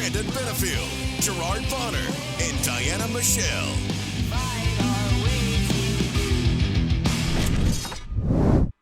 Brandon Benefield, Gerard Bonner, and Diana Michelle.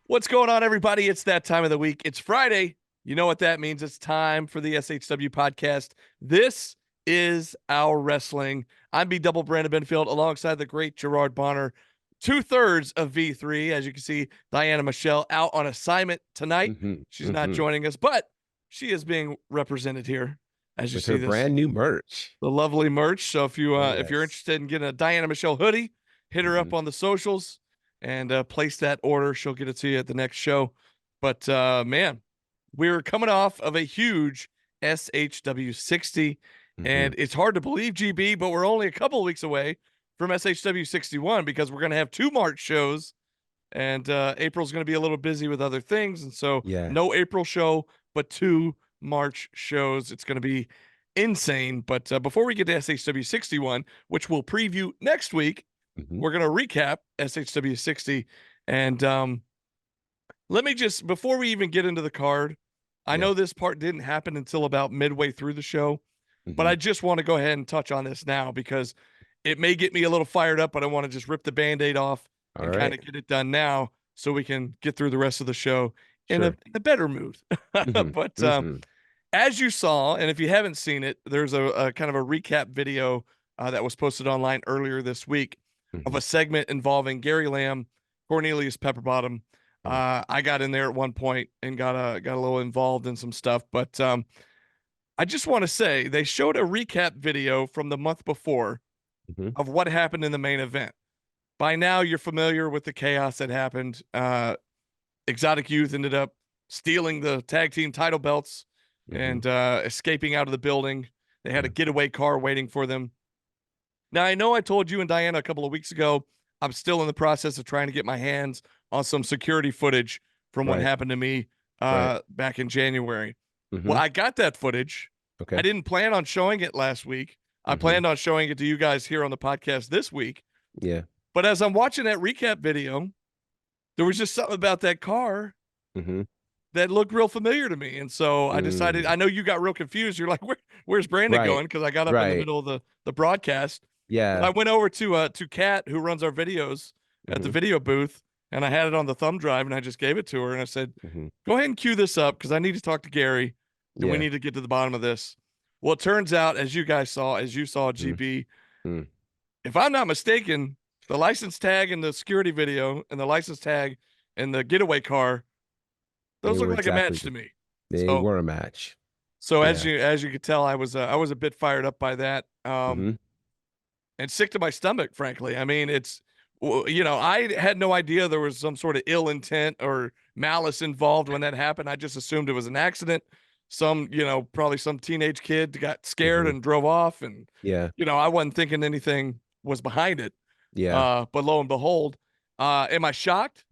What's going on, everybody? It's that time of the week. It's Friday. You know what that means. It's time for the SHW podcast. This is our wrestling. I'm B-Double Brandon Benfield alongside the great Gerard Bonner. 2/3 of V3. As you can see, Diana Michelle out on assignment tonight. She's not joining us, but she is being represented here. As you with see her this brand new merch, the lovely merch. So if you yes. if you're interested in getting a Diana Michelle hoodie, hit her up on the socials and place that order. She'll get it to you at the next show. But man, we're coming off of a huge SHW60, and it's hard to believe, GB, but we're only a couple of weeks away from SHW61 because we're going to have 2 March shows, and April's going to be a little busy with other things, and so no April show, but 2 March shows. It's going to be insane. But before we get to SHW61, which we'll preview next week, we're going to recap SHW60. And let me just, before we even get into the card, I know this part didn't happen until about midway through the show, but I just want to go ahead and touch on this now because it may get me a little fired up, but I want to just rip the Band-Aid off and kind of get it done now so we can get through the rest of the show in a better mood. But as you saw, and if you haven't seen it, there's a kind of a recap video that was posted online earlier this week of a segment involving Gary Lamb, Cornelius Pepperbottom. I got in there at one point and got a little involved in some stuff, but I just want to say they showed a recap video from the month before of what happened in the main event. By now, you're familiar with the chaos that happened. Exotic Youth ended up stealing the tag team title belts and escaping out of the building. They had a getaway car waiting for them. Now, I know I told you and Diana a couple of weeks ago, I'm still in the process of trying to get my hands on some security footage from what happened to me back in January. Well, I got that footage. I didn't plan on showing it last week. I planned on showing it to you guys here on the podcast this week. But as I'm watching that recap video, there was just something about that car that looked real familiar to me. And so I decided, I know you got real confused. You're like, where's Brandon going? Because I got up in the middle of the broadcast. But I went over to Kat, who runs our videos at the video booth, and I had it on the thumb drive, and I just gave it to her. And I said, go ahead and cue this up because I need to talk to Gary, and we need to get to the bottom of this. Well, it turns out, as you saw, GB, if I'm not mistaken, the license tag in the security video and the license tag in the getaway car, those look like a match to me. They were a match. So as you could tell, I was a bit fired up by that, and sick to my stomach, frankly. I mean, I had no idea there was some sort of ill intent or malice involved when that happened. I just assumed it was an accident. Probably some teenage kid got scared and drove off, and I wasn't thinking anything was behind it. But lo and behold, am I shocked?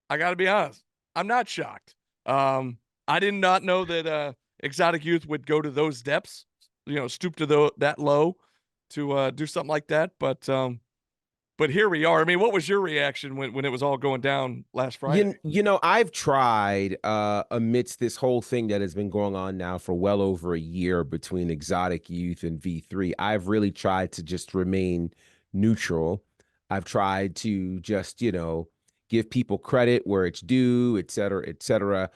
I got to be honest. I'm not shocked. I did not know that Exotic Youth would go to those depths, stoop to that low to do something like that. But here we are. I mean, what was your reaction when it was all going down last Friday? I've tried amidst this whole thing that has been going on now for well over a year between Exotic Youth and V3. I've really tried to just remain neutral. I've tried to just, give people credit where it's due, et cetera, et cetera.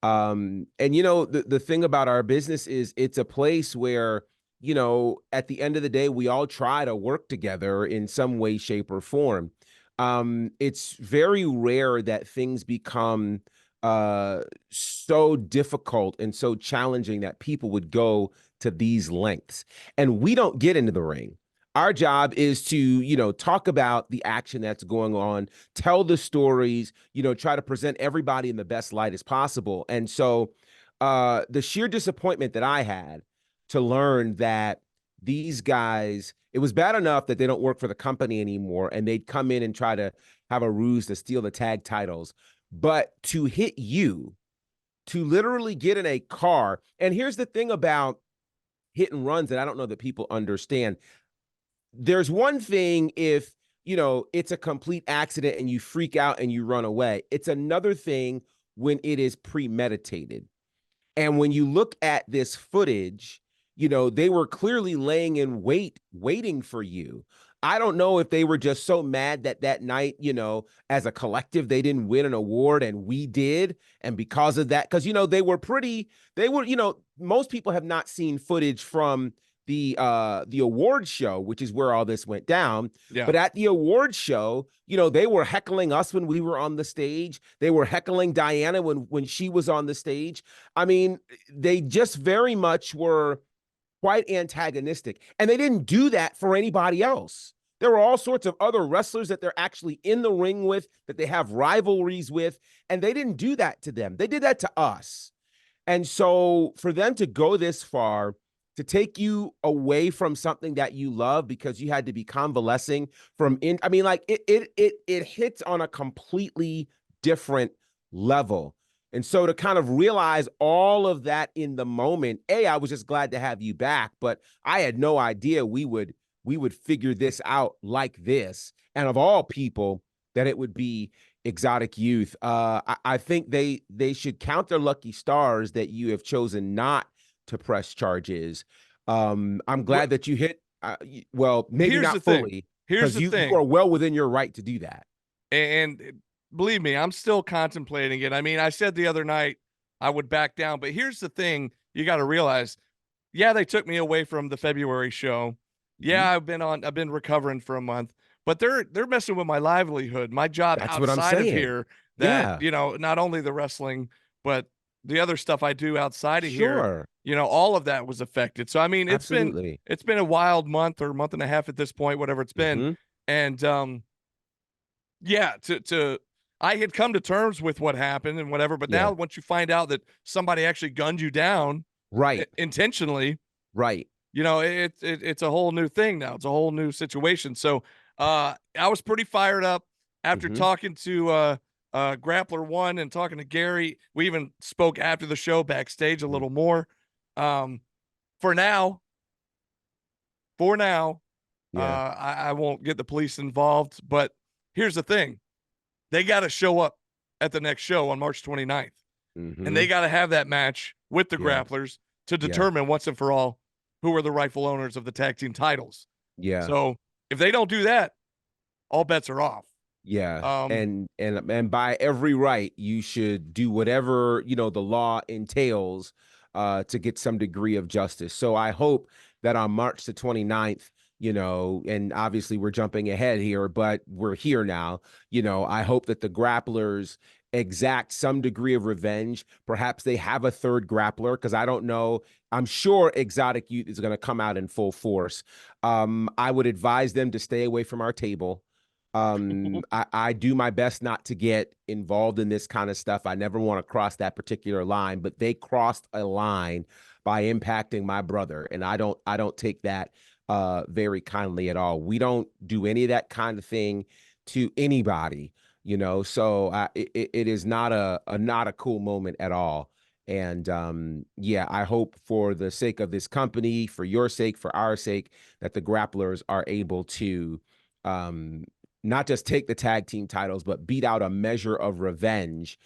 And, the thing about our business is it's a place where, at the end of the day, we all try to work together in some way, shape, or form. It's very rare that things become so difficult and so challenging that people would go to these lengths. And we don't get into the ring. Our job is to, talk about the action that's going on, tell the stories, try to present everybody in the best light as possible. And so the sheer disappointment that I had to learn that these guys, it was bad enough that they don't work for the company anymore and they'd come in and try to have a ruse to steal the tag titles, but to hit you, to literally get in a car. And here's the thing about hit and runs that I don't know that people understand. There's one thing if, it's a complete accident and you freak out and you run away. It's another thing when it is premeditated. And when you look at this footage, they were clearly laying in wait, waiting for you. I don't know if they were just so mad that that night, as a collective, they didn't win an award and we did. And because of that, because, most people have not seen footage from the award show, which is where all this went down. Yeah. But at the award show, they were heckling us when we were on the stage. They were heckling Diana when she was on the stage. I mean, they just very much were quite antagonistic. And they didn't do that for anybody else. There were all sorts of other wrestlers that they're actually in the ring with, that they have rivalries with, and they didn't do that to them. They did that to us. And so for them to go this far, to take you away from something that you love because you had to be convalescing from it hits on a completely different level. And so to kind of realize all of that in the moment, I was just glad to have you back, but I had no idea we would figure this out like this. And of all people, that it would be Exotic Youth. I think they should count their lucky stars that you have chosen not to press charges. I'm glad that you hit, well, maybe not fully, because you are well within your right to do that. And believe me, I'm still contemplating it. I mean, I said the other night I would back down, but here's the thing you got to realize. Yeah, they took me away from the February show. Yeah, I've been recovering for a month, but they're messing with my livelihood, my job outside of here. That, not only the wrestling, but the other stuff I do outside of here, all of that was affected. So, I mean, it's been a wild month or month and a half at this point, whatever it's been. And, I had come to terms with what happened and whatever, but now once you find out that somebody actually gunned you down intentionally, it's a whole new thing now. It's a whole new situation. So, I was pretty fired up after talking to, Grappler One and talking to Gary. We even spoke after the show backstage a little more. For now, I won't get the police involved, but here's the thing. They got to show up at the next show on March 29th. And they got to have that match with the grapplers to determine once and for all who are the rightful owners of the tag team titles. So if they don't do that, all bets are off. And by every right, you should do whatever, the law entails to get some degree of justice. So I hope that on March the 29th, and obviously we're jumping ahead here, but we're here now, I hope that the grapplers exact some degree of revenge. Perhaps they have a third grappler, because I don't know. I'm sure Exotic Youth is going to come out in full force. I would advise them to stay away from our table. I do my best not to get involved in this kind of stuff. I never want to cross that particular line, but they crossed a line by impacting my brother, and I don't take that very kindly at all. We don't do any of that kind of thing to anybody, so it is not a cool moment at all. And I hope for the sake of this company, for your sake, for our sake, that the grapplers are able to not just take the tag team titles, but beat out a measure of revenge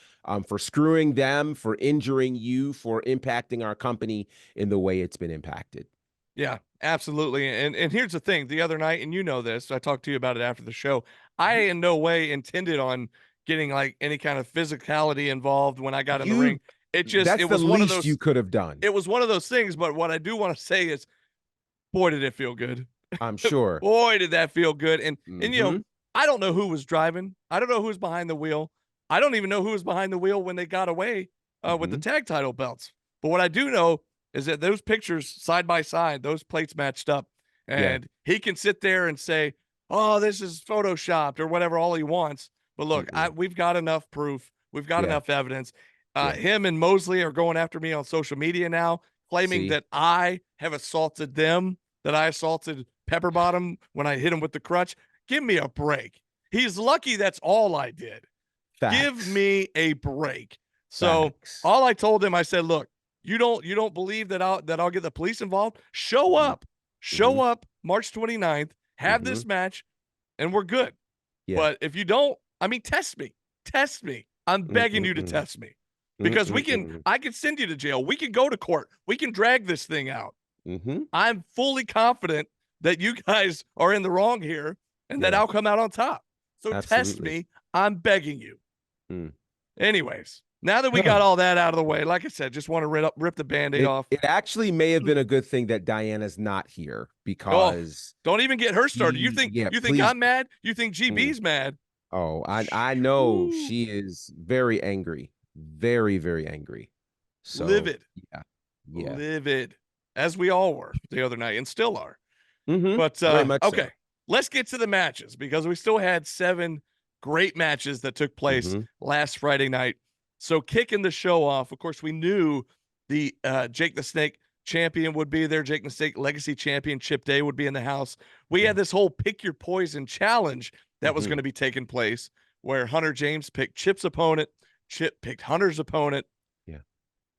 for screwing them, for injuring you, for impacting our company in the way it's been impacted. Yeah, absolutely. And here's the thing. The other night, and this, I talked to you about it after the show, I in no way intended on getting like any kind of physicality involved when I got in the ring. It was one of those you could have done. It was one of those things, but what I do want to say is, boy, did it feel good. I'm sure. Boy, did that feel good. And I don't know who was driving. I don't know who was behind the wheel. I don't even know who was behind the wheel when they got away with the tag title belts. But what I do know is that those pictures side by side, those plates matched up. And he can sit there and say, oh, this is photoshopped or whatever, all he wants. But look, we've got enough proof. We've got enough evidence. Him and Mosley are going after me on social media now, claiming that I have assaulted them, that I assaulted Pepper Bottom when I hit him with the crutch. Give me a break. He's lucky that's all I did. Facts. Give me a break. So all I told him, I said, look, you don't believe that I'll get the police involved? Show up. Show up March 29th, have this match, and we're good. But if you don't, test me. Test me. I'm begging you to test me. Because I can send you to jail. We can go to court. We can drag this thing out. I'm fully confident that you guys are in the wrong here and that Yeah. I'll come out on top. So test Absolutely. me. I'm begging you. Mm. Anyways, now that we got all that out of the way, like I said, just want to rip the Band-Aid It off. it actually may have been a good thing that Diana's not here Oh, because don't even get her started. You think yeah, you think please. I'm mad? You think Mm. GB's mad? Oh, I know Ooh, she is very angry. Very, very angry. So livid, yeah. Yeah. livid, as we all were the other night and still are. But Very much so. okay, let's get to the matches because we still had 7 great matches that took place last Friday night. So kicking the show off, of course, we knew the Jake the Snake champion would be there. Jake the Snake Legacy champion Chip Day would be in the house. We had this whole pick your poison challenge that was going to be taking place where Hunter James picked Chip's opponent. Chip picked Hunter's opponent. Yeah.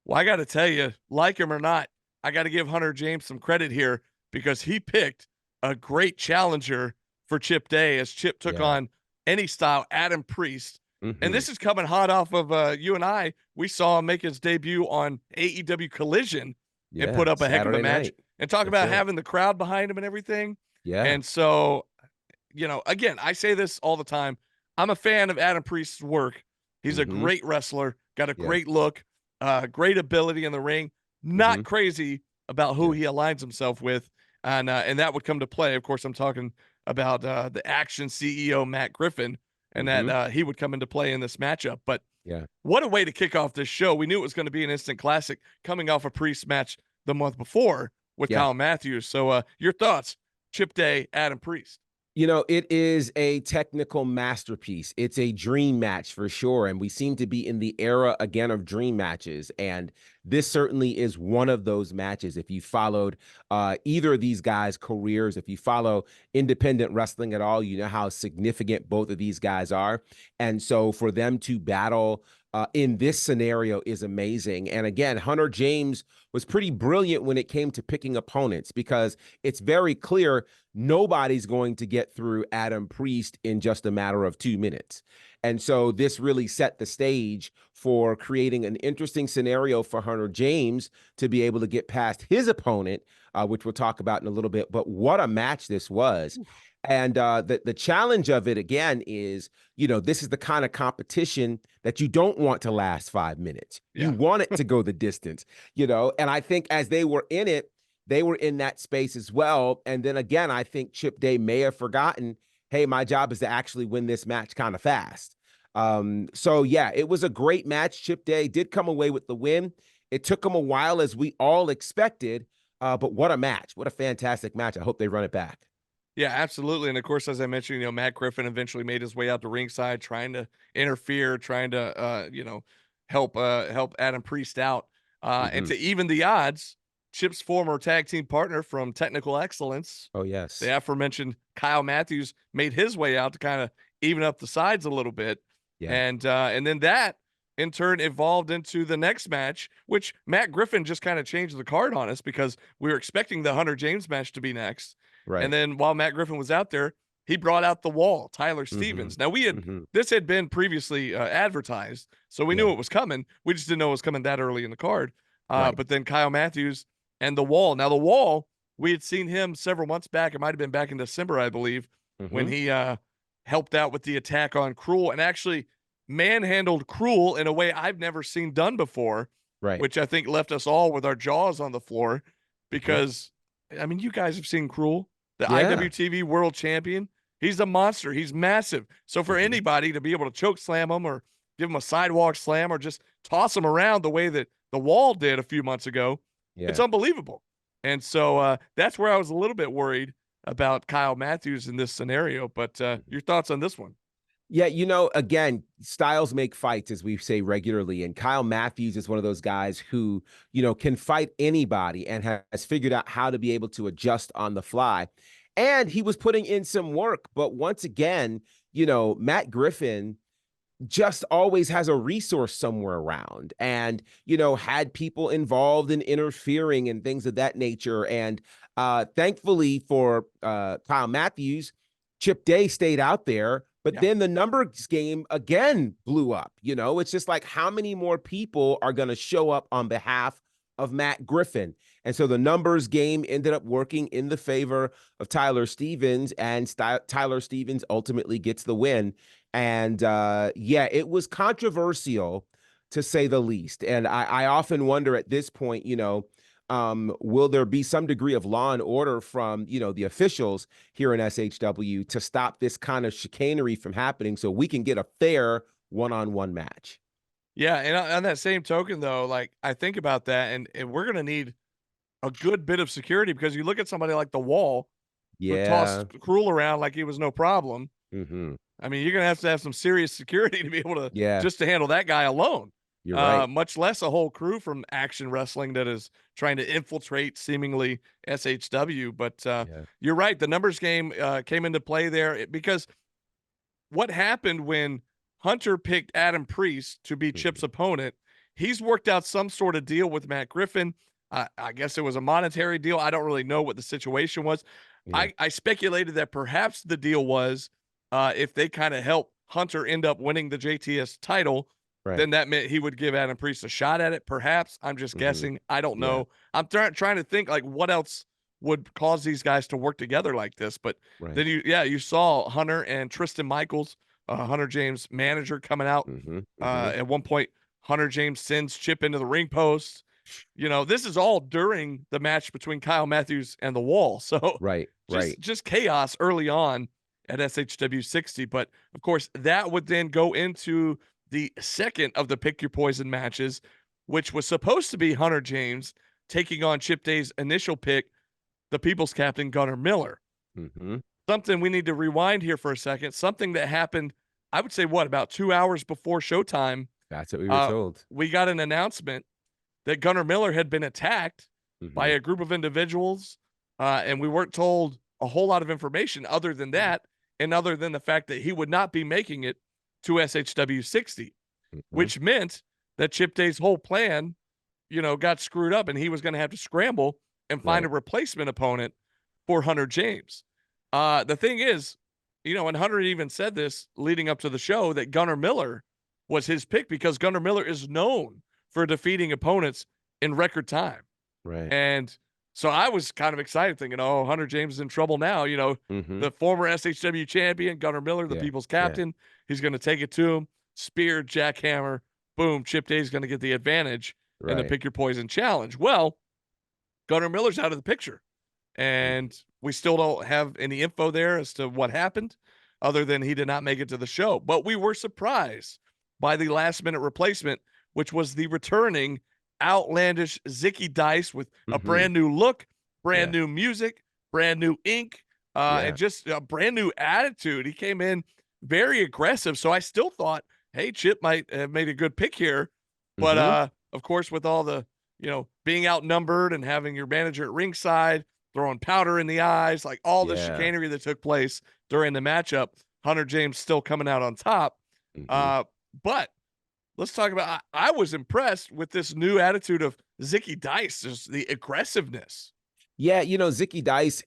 Well, I got to tell you, like him or not, I got to give Hunter James some credit here because he picked a great challenger for Chip Day as Chip took on any style Adam Priest. And this is coming hot off of you and I. We saw him make his debut on AEW Collision and put up a heck of a Saturday match night. and talk That's about right. having the crowd behind him and everything. Yeah. And so, again, I say this all the time. I'm a fan of Adam Priest's work. He's a great wrestler, got a great look, great ability in the ring, not crazy about who he aligns himself with. And that would come to play. Of course, I'm talking about the Action CEO, Matt Griffin, and that he would come into play in this matchup. But Yeah. what a way to kick off this show. We knew it was going to be an instant classic coming off a Priest match the month before with Kyle Matthews. So your thoughts, Chip Day, Adam Priest? It is a technical masterpiece. It's a dream match for sure. And we seem to be in the era again of dream matches. And this certainly is one of those matches. If you followed either of these guys' careers, if you follow independent wrestling at all, you know how significant both of these guys are. And so for them to battle in this scenario is amazing. And again, Hunter James was pretty brilliant when it came to picking opponents because it's very clear nobody's going to get through Adam Priest in just a matter of 2 minutes. And so this really set the stage for creating an interesting scenario for Hunter James to be able to get past his opponent, which we'll talk about in a little bit. But what a match this was. And the challenge of it, again, is, this is the kind of competition that you don't want to last 5 minutes. You want it to go the distance, and I think as they were in it, they were in that space as well. And then again, I think Chip Day may have forgotten, hey, my job is to actually win this match kind of fast. So yeah, it was a great match. Chip Day did come away with the win. It took him a while, as we all expected, but what a match. What a fantastic match. I hope they run it back. Yeah, absolutely. And of course, as I mentioned, Matt Griffin eventually made his way out to ringside, trying to interfere, trying to, help Adam Priest out. And to even the odds, Chip's former tag team partner from Technical Excellence, Oh, yes. the aforementioned Kyle Matthews, made his way out to kind of even up the sides a little bit. Yeah. And then that in turn evolved into the next match, which Matt Griffin just kind of changed the card on us because we were expecting the Hunter James match to be next. Right. And then while Matt Griffin was out there, he brought out the Wall, Tyler Stevens. Now this had been previously advertised, so we knew it was coming. We just didn't know it was coming that early in the card. But then Kyle Matthews and the Wall. Now the Wall, we had seen him several months back. It might have been back in December, I believe, when he helped out with the attack on Cruel and actually manhandled Cruel in a way I've never seen done before. Right. Which I think left us all with our jaws on the floor because, I mean, you guys have seen Cruel. The IWTV world champion. He's a monster. He's massive. So for anybody to be able to choke slam him or give him a sidewalk slam or just toss him around the way that the Wall did a few months ago, it's unbelievable. And so that's where I was a little bit worried about Kyle Matthews in this scenario. But your thoughts on this one? Yeah, again, styles make fights, as we say regularly. And Kyle Matthews is one of those guys who, can fight anybody and has figured out how to be able to adjust on the fly. And he was putting in some work. But once again, Matt Griffin just always has a resource somewhere around and, had people involved in interfering and things of that nature. And thankfully for Kyle Matthews, Chip Day stayed out there. But then the numbers game again blew up. It's just like how many more people are going to show up on behalf of Matt Griffin. And so the numbers game ended up working in the favor of Tyler Stevens, and Tyler Stevens ultimately gets the win. And yeah, it was controversial to say the least. And I often wonder at this point, will there be some degree of law and order from, the officials here in SHW to stop this kind of chicanery from happening so we can get a fair one-on-one match? Yeah, and on that same token, though, like I think about that, and we're gonna need a good bit of security because you look at somebody like the Wall, who Yeah. tossed Cruel around like he was no problem. Mm-hmm. I mean, you're gonna have to have some serious security to be able to Yeah, just to handle that guy alone. you're right. Much less a whole crew from Action Wrestling that is trying to infiltrate seemingly SHW. But Yeah. you're right, the numbers game came into play there because what happened when Hunter picked Adam Priest to be Mhm. Chip's opponent? He's worked out some sort of deal with Matt Griffin. I guess it was a monetary deal. I don't really know what the situation was. Yeah. I speculated that perhaps the deal was if they kind of help Hunter end up winning the JTS title, Right. then that meant he would give Adam Priest a shot at it. Perhaps I'm just Mhm. guessing. I don't Yeah. know. I'm trying to think like what else would cause these guys to work together like this. But Right. then you saw Hunter and Tristan Michaels, Hunter James' manager, coming out. Mhm. Mhm. At one point, Hunter James sends Chip into the ring post. This is all during the match between Kyle Matthews and the Wall. So Right. Right. just chaos early on at SHW60. But of course, that would then go into the second of the Pick Your Poison matches, which was supposed to be Hunter James taking on Chip Day's initial pick, the People's Captain Gunnar Miller. Mhm. Something we need to rewind here for a second. Something that happened, I would say, about 2 hours before showtime. That's what we were Uh, told. we got an announcement that Gunnar Miller had been attacked by Mhm. a group of individuals, and we weren't told a whole lot of information other than that, and other than the fact that he would not be making it to SHW 60, Mhm. which meant that Chip Day's whole plan, got screwed up, and he was going to have to scramble and find a Right. replacement opponent for Hunter James. The thing is, and Hunter even said this leading up to the show that Gunnar Miller was his pick because Gunnar Miller is known for defeating opponents in record time. Right. And so I was kind of excited thinking, oh, Hunter James is in trouble now. Mhm. The former SHW champion, Gunnar Miller, the Yeah. people's Yeah. captain, he's going to take it to him. Spear, jackhammer, boom, Chip Day's going to get the advantage in the Right. Pick Your Poison challenge. Well, Gunnar Miller's out of the picture. Mm. And we still don't have any info there as to what happened other than he did not make it to the show. But we were surprised by the last minute replacement, which was the returning outlandish Zicky Dice with a Mhm. brand new look, brand Yeah. new music, brand new ink, Yeah. and just a brand new attitude. He came in very aggressive. So I still thought, hey, Chip might have made a good pick here. But Mhm. of course, with all the, being outnumbered and having your manager at ringside, throwing powder in the eyes, like all the Yeah. chicanery that took place during the matchup, Hunter James still coming out on top. Mhm. But let's talk about. I was impressed with this new attitude of Zicky Dice, just the aggressiveness. Yeah, Zicky Dice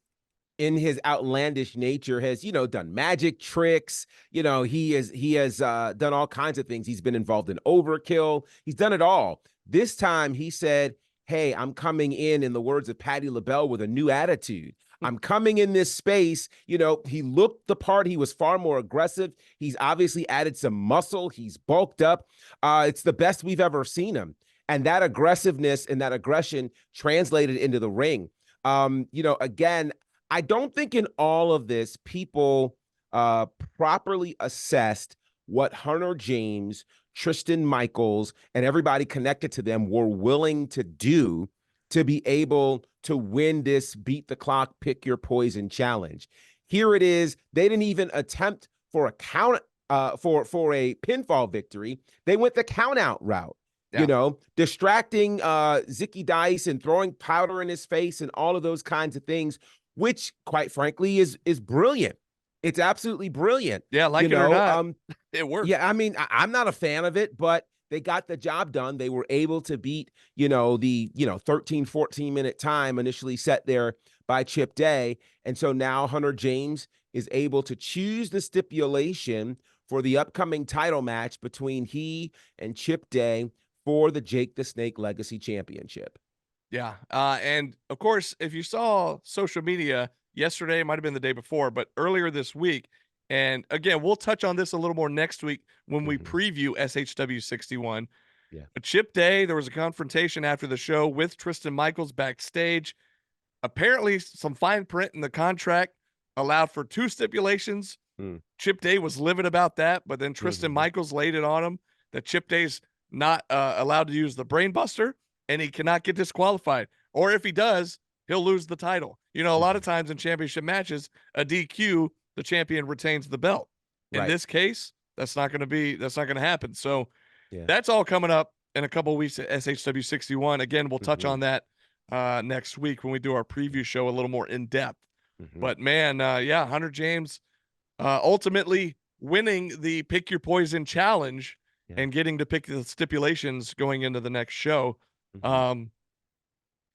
in his outlandish nature has, done magic tricks. He has done all kinds of things. He's been involved in overkill. He's done it all. This time he said, "Hey, I'm coming in the words of Patti LaBelle, with a new attitude. I'm coming in this space." He looked the part. He was far more aggressive. He's obviously added some muscle. He's bulked up. It's the best we've ever seen him. And that aggressiveness and that aggression translated into the ring. Again, I don't think in all of this people uh, properly assessed what Hunter James, Tristan Michaels, and everybody connected to them were willing to do to be able to win this beat the clock, pick your poison challenge. Here it is. They didn't even attempt for a count for a pinfall victory. They went the count out route. Yeah. Distracting Zicky Dice and throwing powder in his face and all of those kinds of things, which quite frankly is brilliant. It's absolutely brilliant. Yeah, like it or not, it worked. Yeah, I mean, I'm not a fan of it, but they got the job done. They were able to beat, the 13, 14-minute time initially set there by Chip Day. And so now Hunter James is able to choose the stipulation for the upcoming title match between he and Chip Day for the Jake the Snake Legacy Championship. Yeah. And of course, if you saw social media yesterday, it might have been the day before, but earlier this week, and again, we'll touch on this a little more next week when we Mhm. preview SHW61. Yeah. But Chip Day, there was a confrontation after the show with Tristan Michaels backstage. Apparently, some fine print in the contract allowed for 2 stipulations. Mm. Chip Day was livid about that, but then Tristan Mhm. Michaels laid it on him that Chip Day's not allowed to use the brain buster and he cannot get disqualified. Or if he does, he'll lose the title. You know, a lot of Mhm. times in championship matches, a DQ, the champion retains the belt. In Right. this case, that's not going to happen. So Yeah. that's all coming up in a couple of weeks at SHW61. Again, we'll touch Mhm. on that next week when we do our Yeah. preview show a little more in depth. Mhm. But man, yeah, Hunter James ultimately winning the Pick Your Poison challenge Yeah. and getting to pick the stipulations going into the next show. Mhm. Um,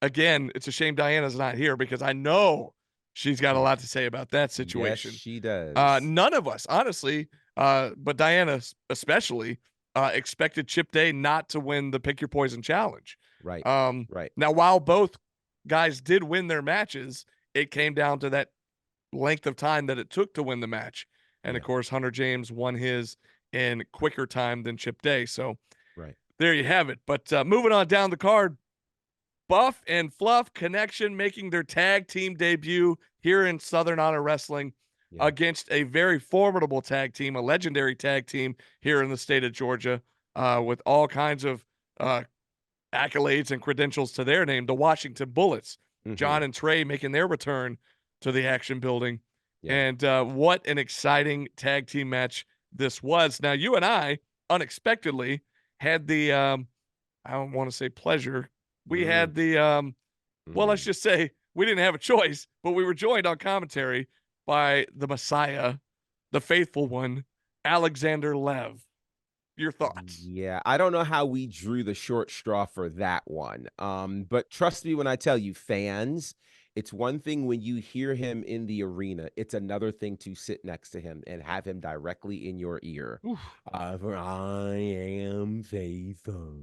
Again, it's a shame Diana's not here because I know she's got a Mm. lot to say about that Yes, situation. she does. None of us, honestly, but Diana especially, expected Chip Day not to win the Pick Your Poison challenge. Right. Um, Right. Now, while both guys did win their matches, it came down to that length of time that it took to win the match. And of Yeah. course, Hunter James won his in quicker time than Chip Day. So Right. there you have it. But moving on down the card, Buff and Fluff Connection making their tag team debut here in Southern Honor Wrestling Yeah. against a very formidable tag team, a legendary tag team here in the state of Georgia, with all kinds of uh, accolades and credentials to their name, the Washington Bullets. John Mhm. and Trey making their return to the action building. Yeah. And what an exciting tag team match this was. Now, you and I unexpectedly had the, I don't want to say pleasure. We Mm. had the, well, let's Mm. just say we didn't have a choice, but we were joined on commentary by the Messiah, the faithful one, Alexander Lev. Your thoughts? Yeah, I don't know how we drew the short straw for that one. But trust me when I tell you, fans, it's one thing when you hear him in the arena. It's another thing to sit next to him and have him directly in your ear. Oof. For I am faithful.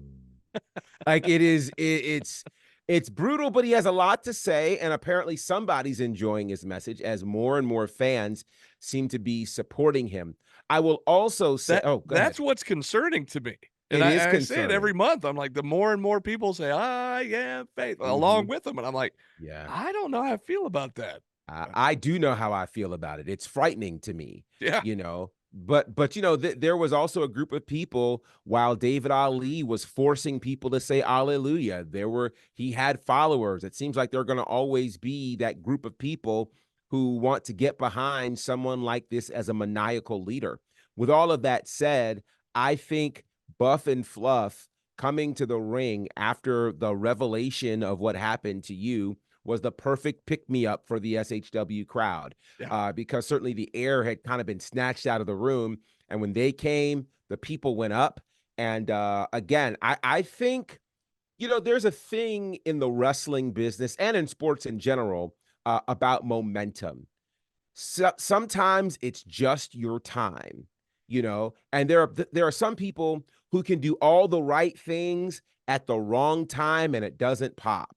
Like it's brutal, but he has a lot to say, and apparently somebody's enjoying his message as more and more fans seem to be supporting him. I will also say, That oh, go ahead. that's what's concerning to me. And It is I say it every concerning. month. I'm like, the more and more people say, I am faithful along Mhm. with them. And I'm like, Yeah. I don't know how I feel about that. But I do know how I feel about it. It's frightening to me, yeah, you know. But there was also a group of people while David Ali was forcing people to say hallelujah. He had followers. It seems like they're going to always be that group of people who want to get behind someone like this as a maniacal leader. With all of that said, I think Buff and Fluff coming to the ring after the revelation of what happened to you was the perfect pick me up for the SHW crowd, yeah. because certainly the air had kind of been snatched out of the room. And when they came, the people went up. And again, I think, there's a thing in the wrestling business and in sports in general about momentum. Sometimes it's just your time, and there are some people who can do all the right things at the wrong time and it doesn't pop.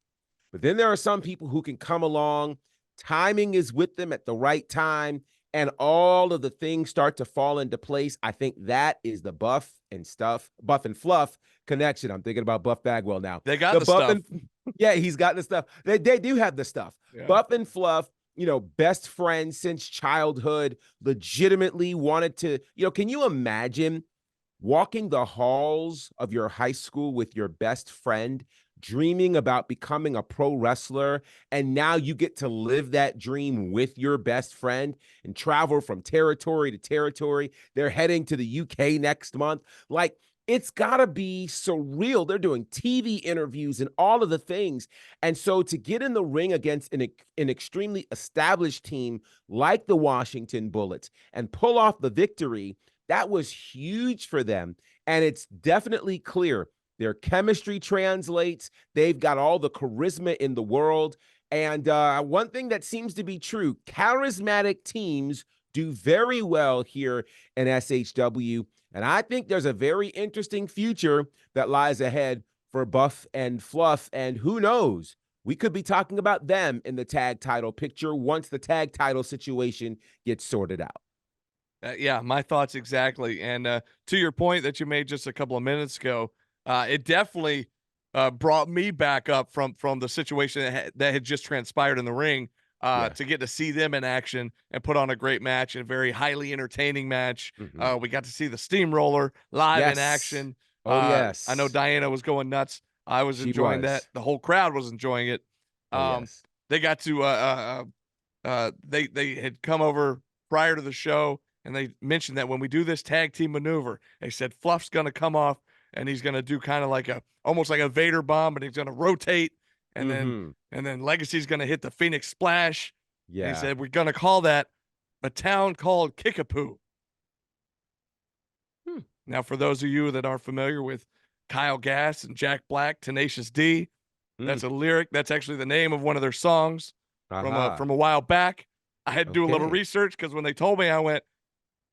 But then there are some people who can come along, timing is with them at the right time, and all of the things start to fall into place. I think that is the Buff and Fluff connection. I'm thinking about Buff Bagwell now. They got The the Buff stuff. and yeah, he's got the stuff. They do have the stuff. Yeah. Buff and Fluff, best friends since childhood, legitimately wanted to, can you imagine walking the halls of your high school with your best friend, dreaming about becoming a pro wrestler, and now you get to live that dream with your best friend and travel from territory to territory? They're heading to the UK next month. Like, it's got to be surreal. They're doing TV interviews and all of the things. And so to get in the ring against an extremely established team like the Washington Bullets and pull off the victory, that was huge for them. And it's definitely clear their chemistry translates. They've got all the charisma in the world. And one thing that seems to be true, charismatic teams do very well here in SHW. And I think there's a very interesting future that lies ahead for Buff and Fluff, and who knows, we could be talking about them in the tag title picture once the tag title situation gets sorted out. Yeah, my thoughts exactly. And to your point that you made just a couple of minutes ago, it definitely brought me back up from the situation that had just transpired in the ring, Yeah. to get to see them in action and put on a great match and a very highly entertaining match. Mhm. We got to see the Steamroller live in Yes. action. Oh, I know yes. Diana was going nuts. I was She enjoying that. was. The whole crowd was enjoying it. Oh, Um, yes. they got to they had come over prior to the show, and they mentioned that when we do this tag team maneuver, they said Fluff's gonna come off and he's gonna do kind of like a almost like a Vader bomb, and he's gonna rotate, and then Mhm. Legacy's gonna hit the Phoenix Splash. And he Yeah. said we're gonna call that a town called Kickapoo. Hmm. Now, for those of you that are familiar with Kyle Gass and Jack Black, Tenacious D, Mm. that's a lyric. That's actually the name of one of their songs Aha. from a while back. I had to do a little Okay. research because when they told me, I went,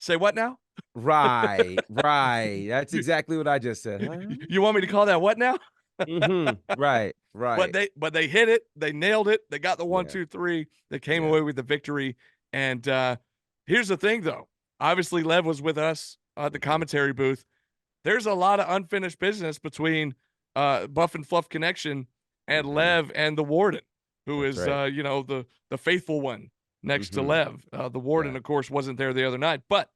"Say what now? Right, right. That's You exactly what I just said. Huh? you want me to call that what now?" Mhm. Right, right. But they hit it. They nailed it. They got the one, Yeah, 2, 3. They came yeah. away with the victory. And here's the thing, though. Obviously, Lev was with us at the Mhm. commentary booth. There's a lot of unfinished business between Buff and Fluff Connection and Mhm. Lev and the Warden, who That's is right. the faithful one next to Mhm. Lev. The Warden, Yeah. of course, wasn't there the other night, but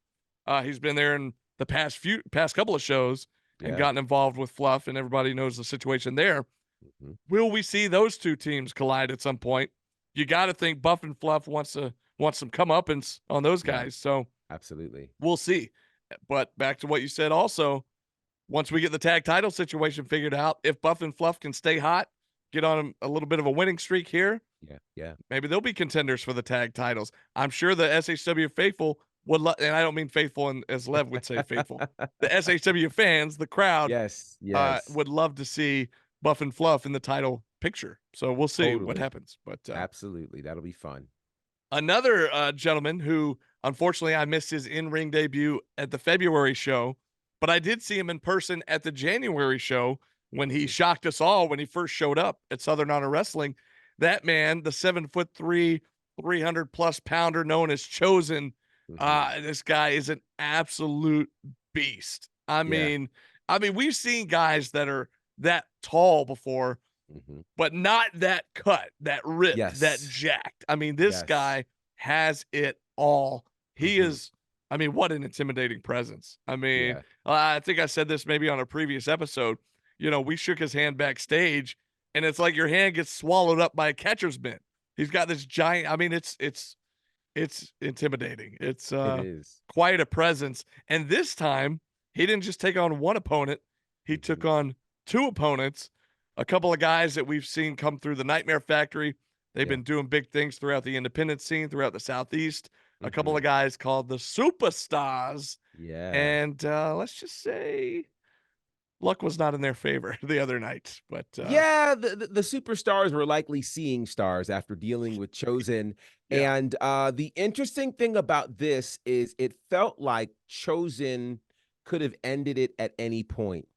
he's been there in the past couple of shows and Yeah. gotten involved with Fluff, and everybody knows the situation there. Mhm. Will we see those two teams collide at some point? You got to think Buff and Fluff wants some comeuppance on those Yeah, guys, so absolutely. we'll see. But back to what you said, also, once we get the tag title situation figured out, if Buff and Fluff can stay hot, get on a little bit of a winning streak here, Yeah, yeah. maybe they'll be contenders for the tag titles. I'm sure the SHW faithful would, and I don't mean faithful as Lev would say faithful. The SHW fans, the crowd, Yes, yes. would love to see Buff and Fluff in the title picture. So we'll see what Totally. happens. But Absolutely. That'll be fun. another gentleman who, unfortunately, I missed his in-ring debut at the February show, but I did see him in person at the January show when he Mhm. shocked us all when he first showed up at Southern Honor Wrestling. That man, the 7'3", 300+ pounder known as Chosen, Mhm. this guy is an absolute beast. Yeah. I mean, we've seen guys that are that tall before, Mhm. but not that cut, that ripped, that Yes. jacked. I mean, this Yes. guy has it all. He Mhm. is, I mean, what an intimidating presence. Yeah. I think I said this maybe on a previous episode. We shook his hand backstage, and it's like your hand gets swallowed up by a catcher's mitt. He's got this giant, I mean, it's intimidating. It's It is. quite a presence. And this time, he didn't just take on one opponent, he took Mhm. on two opponents, a couple of guys that we've seen come through the Nightmare Factory. They've Yeah. been doing big things throughout the independent scene, throughout the Southeast. A couple of Mhm. guys called the Superstars. Yeah. And let's just say luck was not in their favor the other night. But Yeah, the superstars were likely seeing stars after dealing with Chosen. yeah. And the interesting thing about this is it felt like Chosen could have ended it at any point,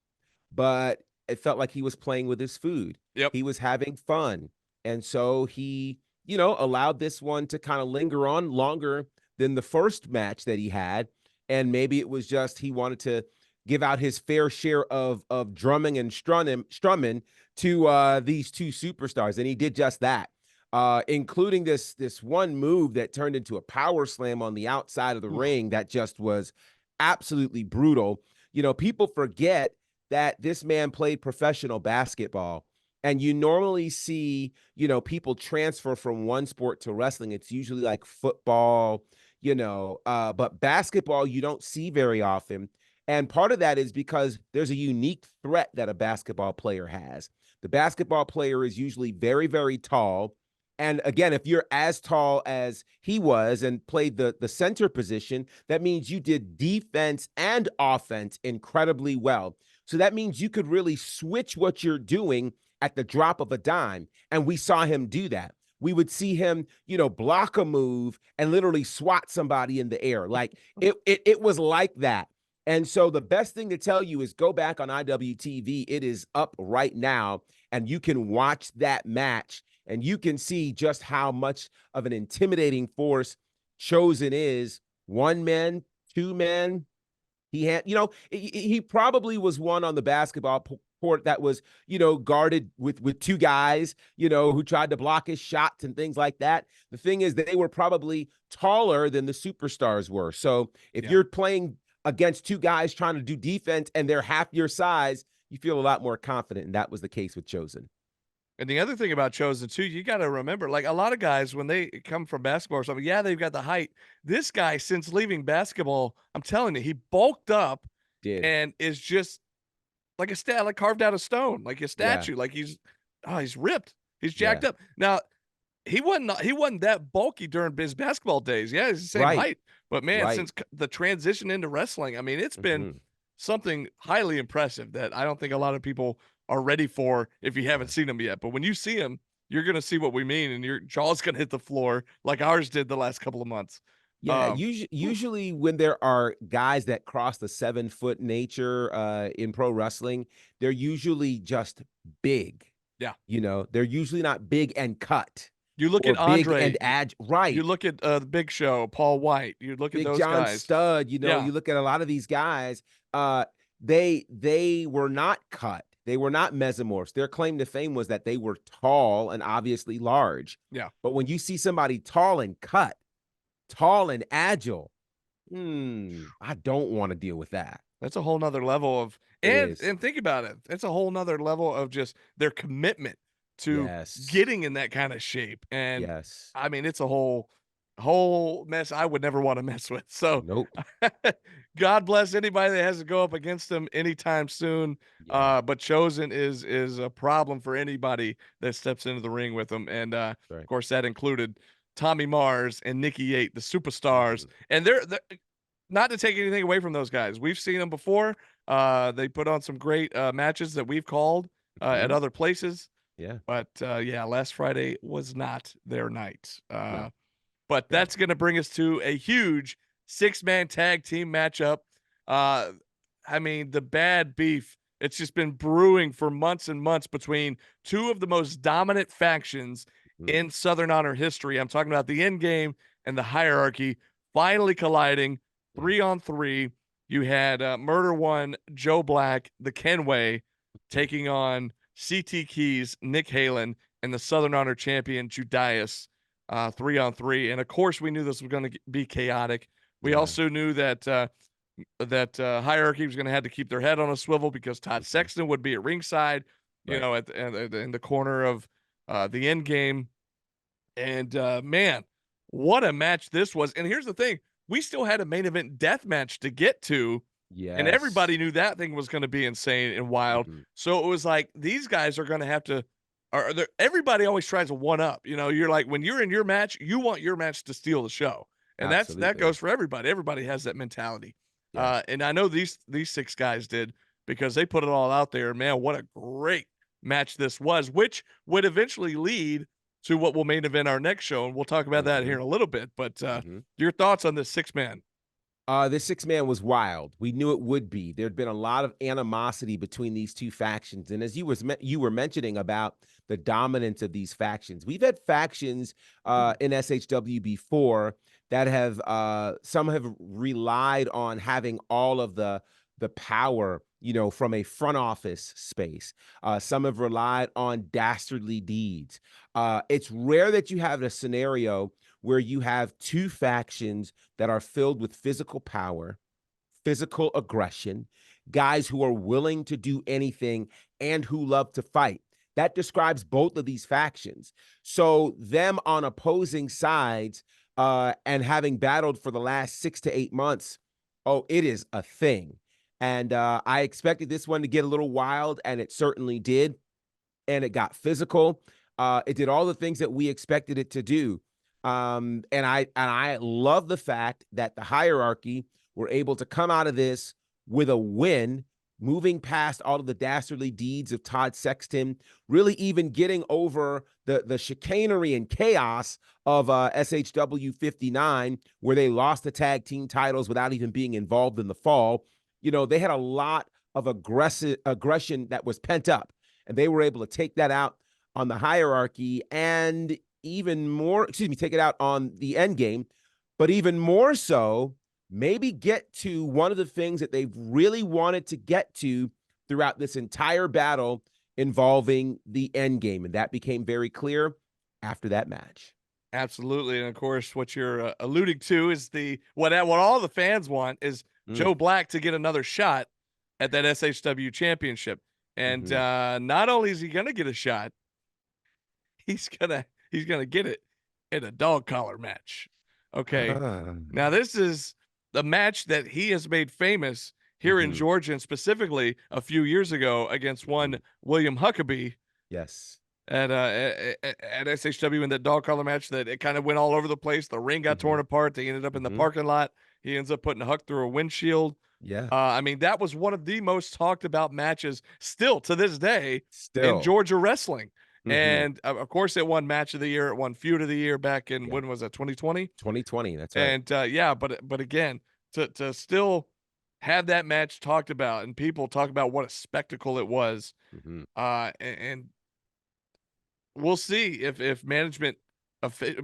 but it felt like he was playing with his food. Yep. He was having fun. And so he, allowed this one to kind of linger on longer than the first match that he had. And maybe it was just he wanted to give out his fair share of drumming and strumming to these two superstars. And he did just that. Including this one move that turned into a power slam on the outside of the Oof. ring that just was absolutely brutal. People forget that this man played professional basketball. And you normally see, people transfer from one sport to wrestling. It's usually like football, but basketball you don't see very often. And part of that is because there's a unique threat that a basketball player has. The basketball player is usually very, very tall. And again, if you're as tall as he was and played the center position, that means you did defense and offense incredibly well. So that means you could really switch what you're doing at the drop of a dime. And we saw him do that. We would see him, block a move and literally swat somebody in the air. Like it was like that. And so the best thing to tell you is go back on IWTV. It is up right now, and you can watch that match, and you can see just how much of an intimidating force Chosen is. One man, two men. He had, he probably was one on the basketball court that was, guarded with two guys, who tried to block his shots and things like that. The thing is, they were probably taller than the superstars were. So if you're playing against two guys trying to do defense and they're half your size, you feel a lot more confident. And that was the case with Chosen. And the other thing about Chosen too, you got to remember, like a lot of guys when they come from basketball or something, yeah, they've got the height. This guy, since leaving basketball, I'm telling you, he bulked up and is just like like carved out of stone, like a statue. Like he's ripped, he's jacked up. Now he wasn't that bulky during his basketball days. Yeah, he's the same height, but man, since the transition into wrestling, I mean, it's been something highly impressive that I don't think a lot of people are ready for if you haven't seen him yet. But when you see him, you're going to see what we mean, and your jaw's going to hit the floor like ours did the last couple of months. Yeah, usually when there are guys that cross the 7-foot nature in pro wrestling, they're usually just big. Yeah. They're usually not big and cut. You look at Andre and right. You look at the Big Show, Paul White. You look at those John guys. Studd. You look at a lot of these guys. They were not cut. They were not mesomorphs. Their claim to fame was that they were tall and obviously large. Yeah. But when you see somebody tall and cut, tall and agile, I don't want to deal with that. That's a whole nother level of, and think about it. It's a whole nother level of just their commitment to getting in that kind of shape. And I mean, it's a whole mess I would never want to mess with. So nope. God bless anybody that has to go up against them anytime soon. But Chosen is a problem for anybody that steps into the ring with them. And of course, that included Tommy Mars and Nikki Yate, the superstars. And they're not to take anything away from those guys. We've seen them before. They put on some great matches that we've called at other places. Yeah. But last Friday was not their night. But that's going to bring us to a huge 6-man tag team matchup. I mean, the bad beef, it's just been brewing for months and months between two of the most dominant factions in Southern Honor history. I'm talking about the End Game and the Hierarchy finally colliding 3-on-3. You had Murder One, Joe Black, the Kenway taking on CT Keys, Nick Halen, and the Southern Honor champion, Judias, 3-on-3. And of course, we knew this was going to be chaotic. We also knew that Hierarchy was going to have to keep their head on a swivel because Todd Sexton would be at ringside, in the corner of the End Game. And man, what a match this was. And here's the thing. We still had a main event death match to get to. Yeah. And everybody knew that thing was going to be insane and wild. So it was like, these guys are going to have to, everybody always tries to one up. You're like, when you're in your match, you want your match to steal the show. And that goes for everybody. Everybody has that mentality. Yeah. And I know these 6 guys did because they put it all out there. Man, what a great match this was, which would eventually lead to what will main event our next show. And we'll talk about that here in a little bit. But your thoughts on this 6-man? This 6-man was wild. We knew it would be. There'd been a lot of animosity between these two factions. And as you were mentioning about the dominance of these factions, we've had factions in SHW before that have some have relied on having all of the power, from a front office space. Some have relied on dastardly deeds. It's rare that you have a scenario where you have two factions that are filled with physical power, physical aggression, guys who are willing to do anything and who love to fight. That describes both of these factions. So them on opposing sides and having battled for the last 6 to 8 months, it is a thing. And I expected this one to get a little wild, and it certainly did. And it got physical. It did all the things that we expected it to do. And I love the fact that the Hierarchy were able to come out of this with a win, moving past all of the dastardly deeds of Todd Sexton, really even getting over the chicanery and chaos of SHW59, where they lost the tag team titles without even being involved in the fall. they had a lot of aggression that was pent up, and they were able to take that out on the hierarchy, and even more, take it out on the end game, but even more so, maybe get to one of the things that they've really wanted to get to throughout this entire battle involving the end game. And that became very clear after that match. Absolutely. And of course, what you're alluding to is what all the fans want is Joe Black to get another shot at that SHW championship. And not only is he going to get a shot, he's gonna get it in a dog collar match. Okay. Now this is the match that he has made famous here in Georgia, and specifically a few years ago against one William Huckabee. Yes. At SHW in that dog collar match that it kind of went all over the place. The ring got torn apart. They ended up in the parking lot. He ends up putting Huck through a windshield. Yeah. I mean, that was one of the most talked about matches still to this day in Georgia wrestling. And of course, it won match of the year. It won feud of the year back in, when was that, 2020? 2020. That's right. And but again, to still have that match talked about and people talk about what a spectacle it was. And we'll see if management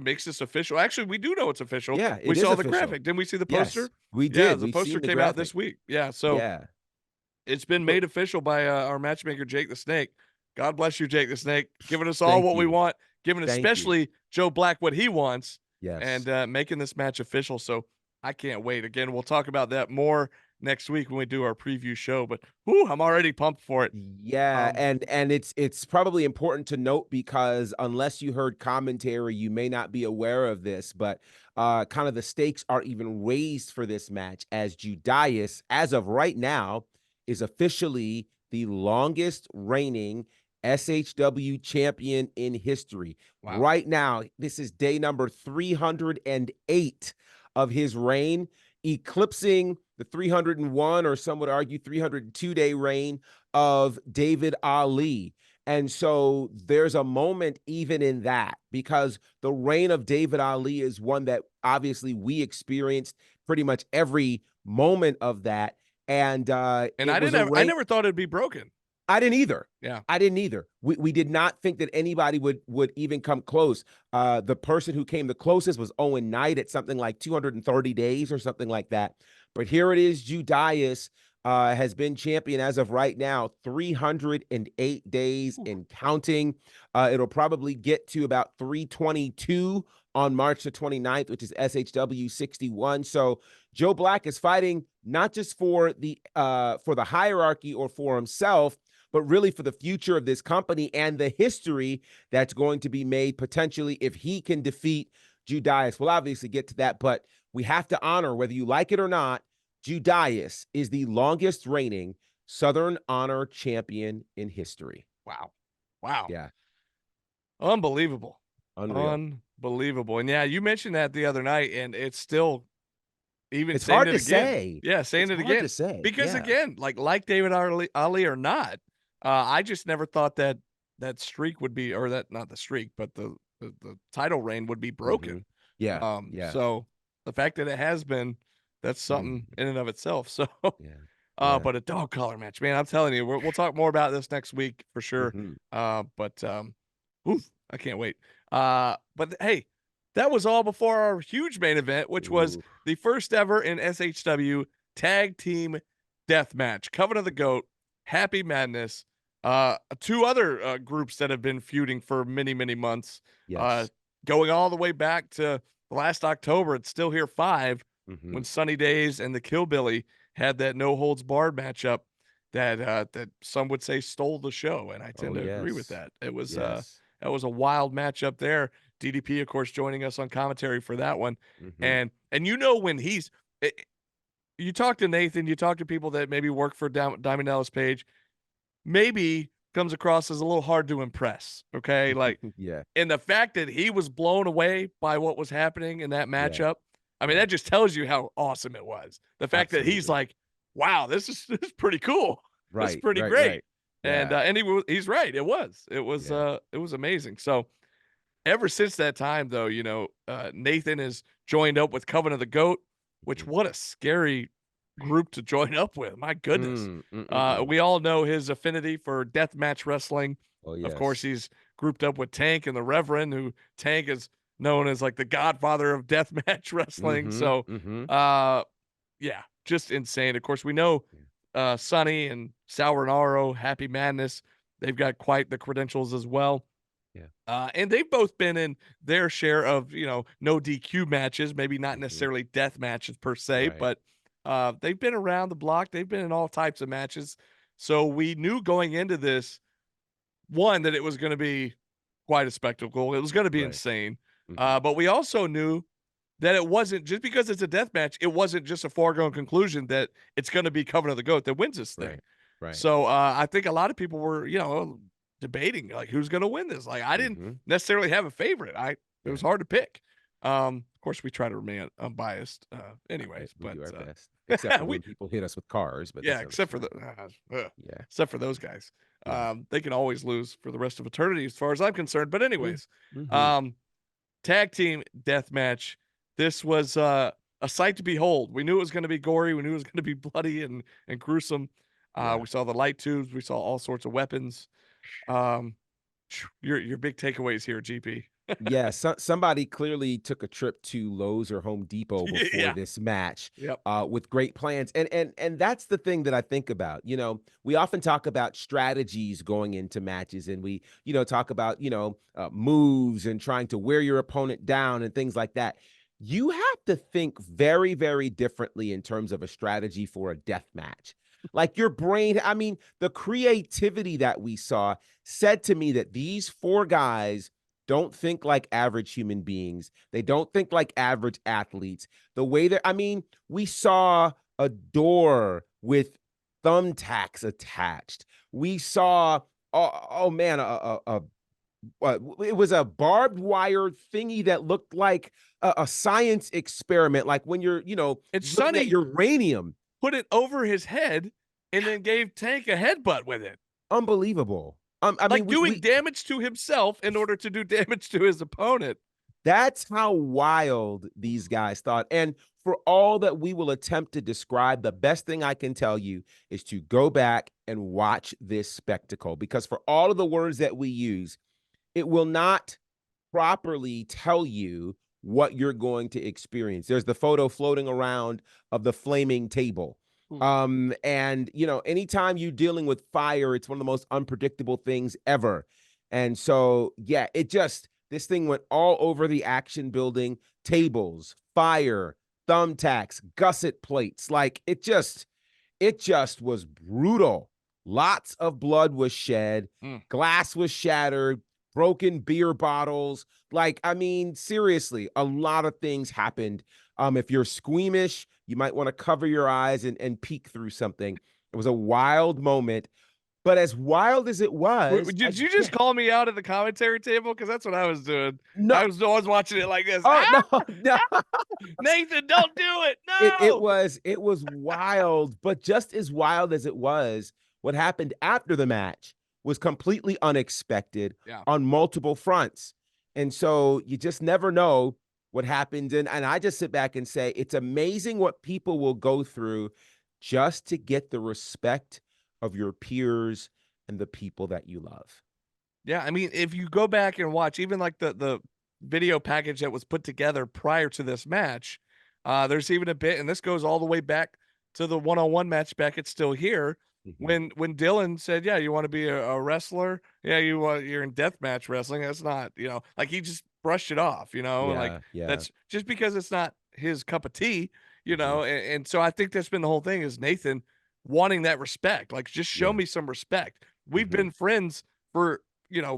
makes this official. Actually, we do know it's official. Yeah, we saw the graphic. Didn't we see the poster? Yes, we did. Yeah, the We've poster seen the came out graphic. this week. Yeah, so it's been made official by our matchmaker, Jake the Snake. God bless you, Jake the Snake, giving us all what we want, giving especially Joe Black what he wants, and making this match official. So I can't wait. Again, we'll talk about that more next week when we do our preview show, but I'm already pumped for it. Yeah, and it's probably important to note, because unless you heard commentary, you may not be aware of this, but kind of the stakes are even raised for this match, as Judas, as of right now, is officially the longest reigning SHW champion in history. Wow. Right now, this is day number 308 of his reign, eclipsing the 301, or some would argue 302-day reign of David Ali. And so there's a moment even in that, because the reign of David Ali is one that obviously we experienced pretty much every moment of that. And I never thought it'd be broken. I didn't either. Yeah. I didn't either. We did not think that anybody would even come close. The person who came the closest was Owen Knight at something like 230 days or something like that. But here it is. Judas has been champion as of right now, 308 days and counting. It'll probably get to about 322 on March the 29th, which is SHW61. So Joe Black is fighting not just for the hierarchy or for himself, but really for the future of this company and the history that's going to be made potentially if he can defeat Judas. We'll obviously get to that, but we have to honor, whether you like it or not, Judas is the longest reigning Southern Honor champion in history. Wow. Wow. Yeah. Unbelievable. Unreal. Unbelievable. And yeah, you mentioned that the other night, and it's still it's hard to say. Yeah, saying it again. To say. Because again, like David Ali or not, I just never thought that streak would be, or that, not the streak, but the title reign would be broken. Yeah. So the fact that it has been, that's something in and of itself. So, but a dog collar match, man, I'm telling you, we'll talk more about this next week for sure. But I can't wait. But hey, that was all before our huge main event, which was the first ever in SHW tag team death match. Coven of the Goat, Happy Madness, two other groups that have been feuding for many, many months. Going all the way back to last October. It's Still Here 5, when Sunny Days and the Killbilly had that no holds barred matchup that some would say stole the show, and I tend to agree with that. It was that was a wild matchup there. DDP, of course, joining us on commentary for that one. And when you talk to Nathan, you talk to people that maybe work for Diamond Dallas Page, maybe comes across as a little hard to impress. Okay. Like, and the fact that he was blown away by what was happening in that matchup, I mean, that just tells you how awesome it was. The fact that he's like, wow, this is pretty cool. It's pretty great. And he's right. It was amazing. So ever since that time, though, Nathan has joined up with Coven of the Goat, which what a scary group to join up with. My goodness. We all know his affinity for deathmatch wrestling. Oh, Of course, yes. he's grouped up with Tank and the Reverend, who Tank is known as like the godfather of deathmatch wrestling. So, yeah, just insane. Of course, we know Sonny and Sauronaro, Happy Madness. They've got quite the credentials as well. Yeah. And they've both been in their share of, no DQ matches, maybe not necessarily death matches per se, Right. but they've been around the block. They've been in all types of matches. So we knew going into this, one, that it was going to be quite a spectacle. It was going to be Right. insane. Mhm. But we also knew that it wasn't just because it's a death match. It wasn't just a foregone conclusion that it's going to be Covenant of the Goat that wins this thing. Right. Right. So I think a lot of people were, debating like who's going to win this. Like I didn't Mhm. necessarily have a favorite. It was Yeah. hard to pick. Of course, we try to remain unbiased, Right. anyways. We But do our best, except for we when people hit us with cars, but yeah, that's another story. Yeah. except for those guys. Yeah. They can always lose for the rest of eternity, as far as I'm concerned. But Mm. anyways, Mhm. um, tag team death match. This was a sight to behold. We knew it was going to be gory. We knew it was going to be bloody and gruesome. Yeah. We saw the light tubes. We saw all sorts of weapons. Um, your big takeaways here, GP. Yeah, somebody clearly took a trip to Lowe's or Home Depot before Yeah. this match, Yep. with great plans, and that's the thing that I think about. We often talk about strategies going into matches, and we, talk about moves and trying to wear your opponent down and things like that. You have to think very, very differently in terms of a strategy for a death match. Like your brain, I mean, the creativity that we saw said to me that these four guys don't think like average human beings. They don't think like average athletes. The way that, I mean, we saw a door with thumbtacks attached. We saw, oh man, it was a barbed wire thingy that looked like a science experiment, like when you're, And looking at Sonny uranium. put it over his head and then gave Tank a headbutt with it. Unbelievable. I mean, Like doing we damage to himself in order to do damage to his opponent. That's how wild these guys thought. And for all that we will attempt to describe, the best thing I can tell you is to go back and watch this spectacle, because for all of the words that we use, it will not properly tell you what you're going to experience. There's the photo floating around of the flaming table. Ooh. And anytime you're dealing with fire, it's one of the most unpredictable things ever. And so, yeah, this thing went all over the action building, tables, fire, thumbtacks, gusset plates. Like it just was brutal. Lots of blood was shed, Mm. glass was shattered, broken beer bottles. Like, I mean, seriously, a lot of things happened. If you're squeamish, you might want to cover your eyes and peek through something. It was a wild moment, but as wild as it was, Did you just again, call me out at the commentary table? Because that's what I was doing. no, I was watching it like this. oh Ah, no, no. Nathan, don't do it. It No. was wild, but just as wild as it was, what happened after the match was completely unexpected Yeah. on multiple fronts. And so you just never know what happened. And I just sit back and say, it's amazing what people will go through just to get the respect of your peers and the people that you love. Yeah, I mean, if you go back and watch even like the video package that was put together prior to this match, there's even a bit, and this goes all the way back to the one-on-one match back at Still Here, Mhm. when Dylan said, "Yeah, you want to be a wrestler? Yeah, you're in deathmatch wrestling. That's not, like he just brushed it off, like Yeah, yeah. that's just because it's not his cup of tea, Mhm. and so I think that's been the whole thing is Nathan wanting that respect. Like, just show Yeah. me some respect. We've Mhm. been friends for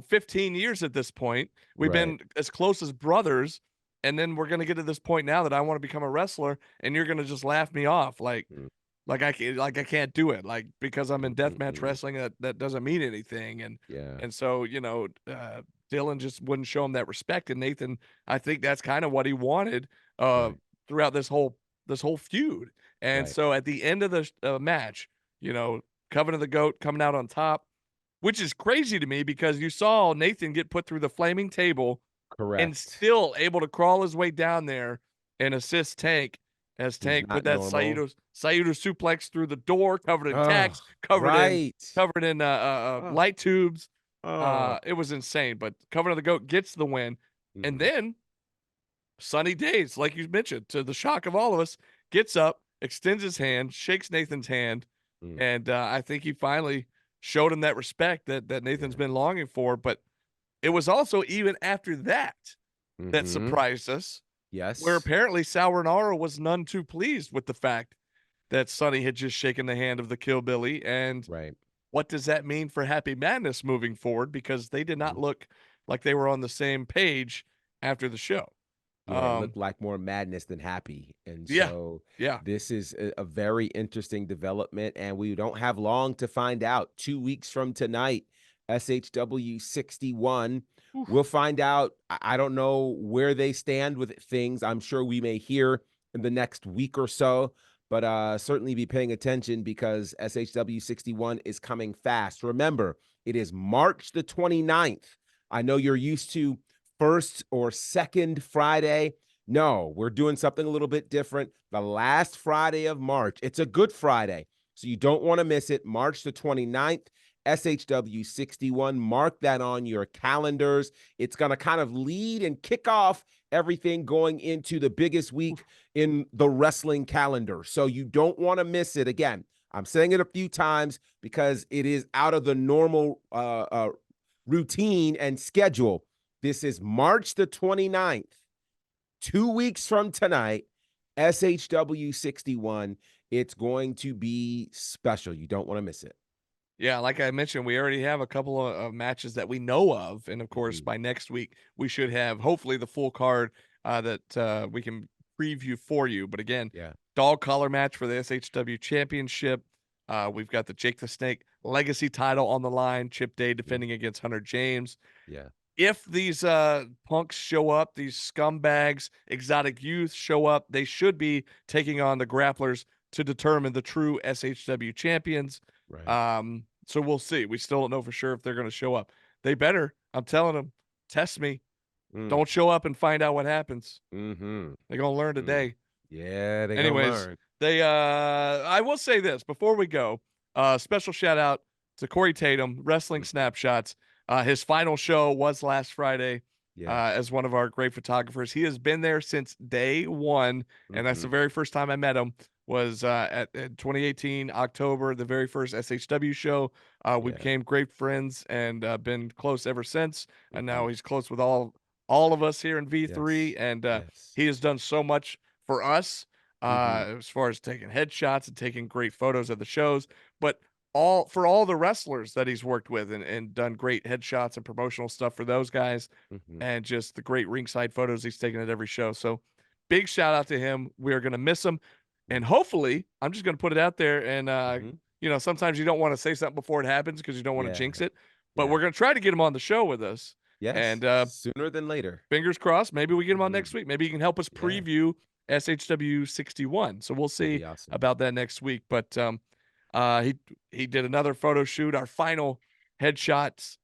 15 years at this point. We've Right. been as close as brothers. And then we're going to get to this point now that I want to become a wrestler and you're going to just laugh me off. Mm. I can't do it. Like, because I'm in deathmatch Mm-mm-mm. wrestling, that doesn't mean anything. Yeah. And so, Dylan just wouldn't show him that respect. And Nathan, I think that's kind of what he wanted, Right. throughout this whole feud. And Right. so at the end of the match, Coven of the Goat coming out on top, which is crazy to me because you saw Nathan get put through the flaming table and Correct. still able to crawl his way down there and assist Tank. as He's Tank put not that normal. Saito suplex through the door, covered in Oh, tacks, covered in right. Oh, light tubes. oh. It was insane. But covered in the goat gets the win, and Mhm. then Sunny Days, like you mentioned, to the shock of all of us, gets up, extends his hand, shakes Nathan's hand, Mm, and I think he finally showed him that respect that Nathan's yeah. been longing for. But it was also even after that that Mhm. surprised us, where Yes. apparently Sauronara was none too pleased with the fact that Sonny had just shaken the hand of the Killbilly. And Right. what does that mean for Happy Madness moving forward? Because they did not Mhm. look like they were on the same page after the show. Yeah, it Um, looked like more madness than happy. And yeah, so yeah. this is a very interesting development, and we don't have long to find out. 2 weeks from tonight, SHW61. Oof. We'll find out. I don't know where they stand with things. I'm sure we may hear in the next week or so, but certainly be paying attention because SHW61 is coming fast. Remember, it is March the 29th. I know you're used to first or second Friday. No, we're doing something a little bit different. The last Friday of March. It's a good Friday, so you don't want to miss it. March the 29th, SHW 61. Mark that on your calendars. It's going to kind of lead and kick off everything going into the biggest week in the wrestling calendar. So you don't want to miss it. Again, I'm saying it a few times because it is out of the normal routine and schedule. This is March the 29th, 2 weeks from tonight, SHW 61. It's going to be special. You don't want to miss it. Yeah, like I mentioned, we already have a couple of matches that we know of, and of course, Mhm. by next week we should have hopefully the full card that we can preview for you. But again, Yeah. dog collar match for the SHW Championship. We've got the Jake the Snake Legacy title on the line. Chip Day Mhm. defending against Hunter James. Yeah. If these punks show up, these scumbags, exotic youth show up, they should be taking on the grapplers to determine the true SHW champions. Right. So we'll see. We still don't know for sure if they're going to show up. They better. I'm telling them, test me. Mm. Don't show up and find out what happens. Mm-hmm. They're going to learn Mm. today. Yeah, they gonna Anyways, learn. they I will say this before we go. Special shout out to Corey Tatum, Wrestling Mm. Snapshots. His final show was last Friday Yeah. as one of our great photographers. He has been there since day one, and that's the Mhm. very first time I met him was at 2018 October, the very first SHW show. We Yeah. became great friends and been close ever since. And now Mhm. he's close with all of us here in V3, Yes. and Yes. he has done so much for us Mhm. as far as taking headshots and taking great photos of the shows, but all the wrestlers that he's worked with and done great headshots and promotional stuff for those guys, Mhm. and just the great ringside photos he's taken at every show. So big shout out to him. We're gonna miss him. And Mm. hopefully, I'm just gonna put it out there and Mhm. sometimes you don't want to say something before it happens because you don't want to Yeah. jinx it. But Yeah. we're gonna try to get him on the show with us. Yes. And Sooner than later. fingers crossed. Maybe we get him on Mhm. next week. Maybe he can help us Yeah. preview SHW 61. So we'll That'd see be awesome. about that next week. But he did another photo shoot, our final headshots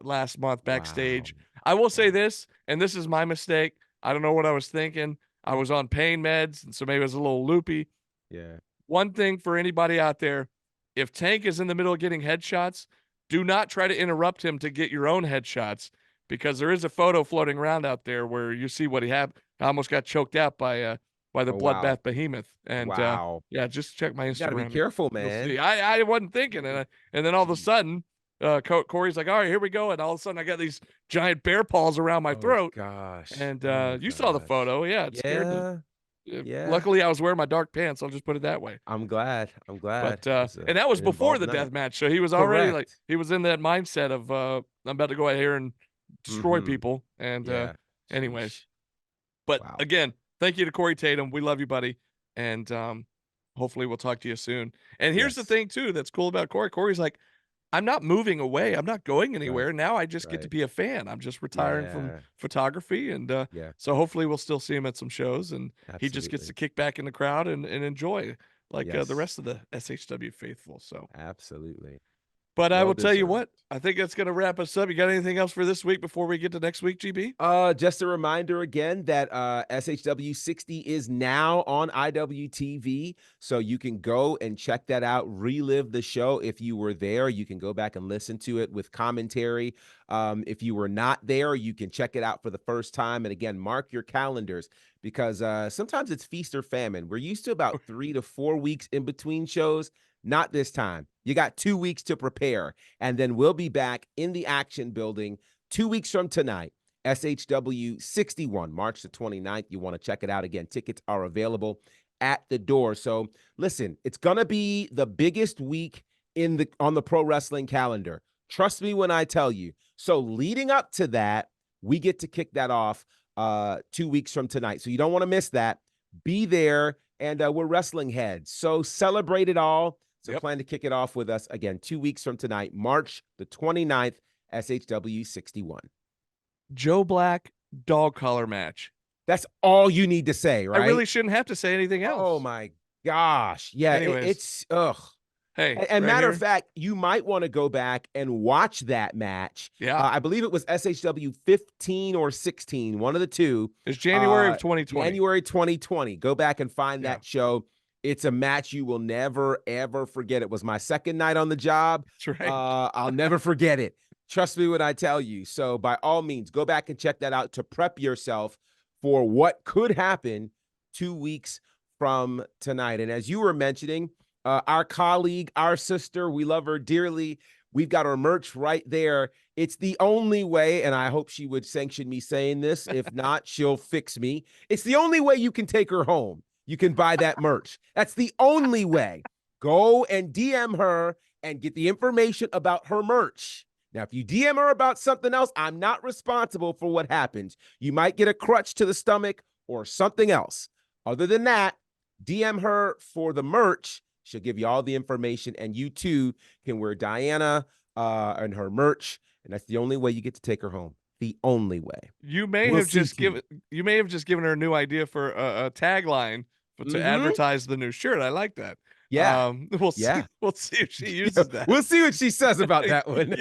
last month Wow. backstage. I will say Wow. this, and this is my mistake. I don't know what I was thinking. I was on pain meds, and so maybe I was a little loopy. Yeah. One thing for anybody out there, if Tank is in the middle of getting headshots, do not try to interrupt him to get your own headshots because there is a photo floating around out there where you see what he had. I almost got choked out by the Oh, wow. bloodbath behemoth. And Wow. yeah, just check my You gotta be Instagram. careful, You'll see. man. I wasn't thinking, and then all of a Jeez. sudden, Corey's like, "All right, here we go," and all of a sudden, I got these giant bear paws around my Oh throat. gosh. And Oh you saw the gosh. photo, yeah, it scared the. Yeah. Yeah. Luckily, I was wearing my dark pants. I'll just put it that way. I'm glad. I'm glad. But It was and that was an before involved the night. death match, so he was already like Correct. he was in that mindset of I'm about to go out here and destroy Mhm. people. And Yeah. anyways, Sheesh. but Wow. again, thank you to Corey Tatum. We love you, buddy, and hopefully we'll talk to you soon. And here's the Yes. thing too that's cool about Corey. Corey's like, I'm not moving away. I'm not going Right. anywhere. Now I just get to Right. be a fan. I'm just retiring from Yeah. photography. And Yeah. so hopefully we'll still see him at some shows and he just gets to Absolutely. kick back in the crowd and enjoy like the Yes. rest of the SHW faithful. So Absolutely. But I Well will tell you what, deserved. I think that's going to wrap us up. You got anything else for this week before we get to next week, GB? Just a reminder again that SHW60 is now on IWTV, so you can go and check that out, relive the show. If you were there, you can go back and listen to it with commentary. If you were not there, you can check it out for the first time. And again, mark your calendars, because sometimes it's feast or famine. We're used to about 3 to 4 weeks in between shows. Not this time. You got 2 weeks to prepare, and then we'll be back in the action building 2 weeks from tonight. SHW61, March the 29th. You want to check it out again. Tickets are available at the door. So listen, it's going to be the biggest week on the pro wrestling calendar. Trust me when I tell you. So leading up to that, we get to kick that off 2 weeks from tonight. So you don't want to miss that. Be there, and we're wrestling heads. So celebrate it all. So plan to kick it off with us again 2 weeks from tonight, March the 29th, SHW61. Joe Black dog collar match. That's all you need to say, right? I really shouldn't have to say anything else. Oh my gosh. Yeah, it's ugh. Hey, and right matter here. of fact, you might want to go back and watch that match. Yeah. I believe it was SHW 15 or 16, one of the two. It's January of 2020. January 2020. Go back and find that show. It's a match you will never, ever forget. It was my second night on the job. That's right. I'll never forget it. Trust me when I tell you. So by all means, go back and check that out to prep yourself for what could happen 2 weeks from tonight. And as you were mentioning, our colleague, our sister, we love her dearly. We've got our merch right there. It's the only way, and I hope she would sanction me saying this. If not, she'll fix me. It's the only way you can take her home. You can buy that merch. That's the only way. Go and DM her and get the information about her merch. Now, if you DM her about something else, I'm not responsible for what happens. You might get a crutch to the stomach or something else. Other than that, DM her for the merch. She'll give you all the information, and you too can wear Diana and her merch. And that's the only way you get to take her home. The only way. You may have just given her a new idea for a tagline to advertise the new shirt. I like that. Yeah. We'll see if she uses that. We'll see what she says about that one.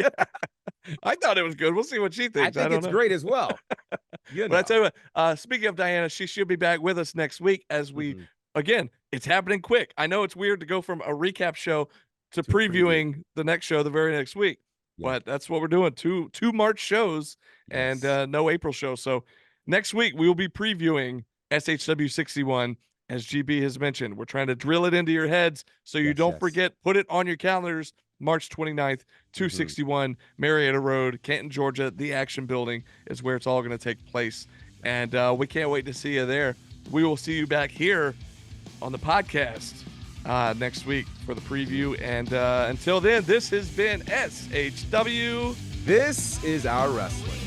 I thought it was good. We'll see what she thinks. I think it's great as well. But I tell you what, speaking of Diana, she should be back with us next week as we again, it's happening quick. I know it's weird to go from a recap show to previewing the next show the very next week. But that's what we're doing. Two March shows and no April show. So next week we will be previewing SHW61, as GB has mentioned. We're trying to drill it into your heads so you don't forget. Put it on your calendars. March 29th, 261 Marietta Road, Canton, Georgia. The Action Building is where it's all going to take place. And we can't wait to see you there. We will see you back here on the podcast next week for the preview. And until then, this has been SHW. This is our wrestling.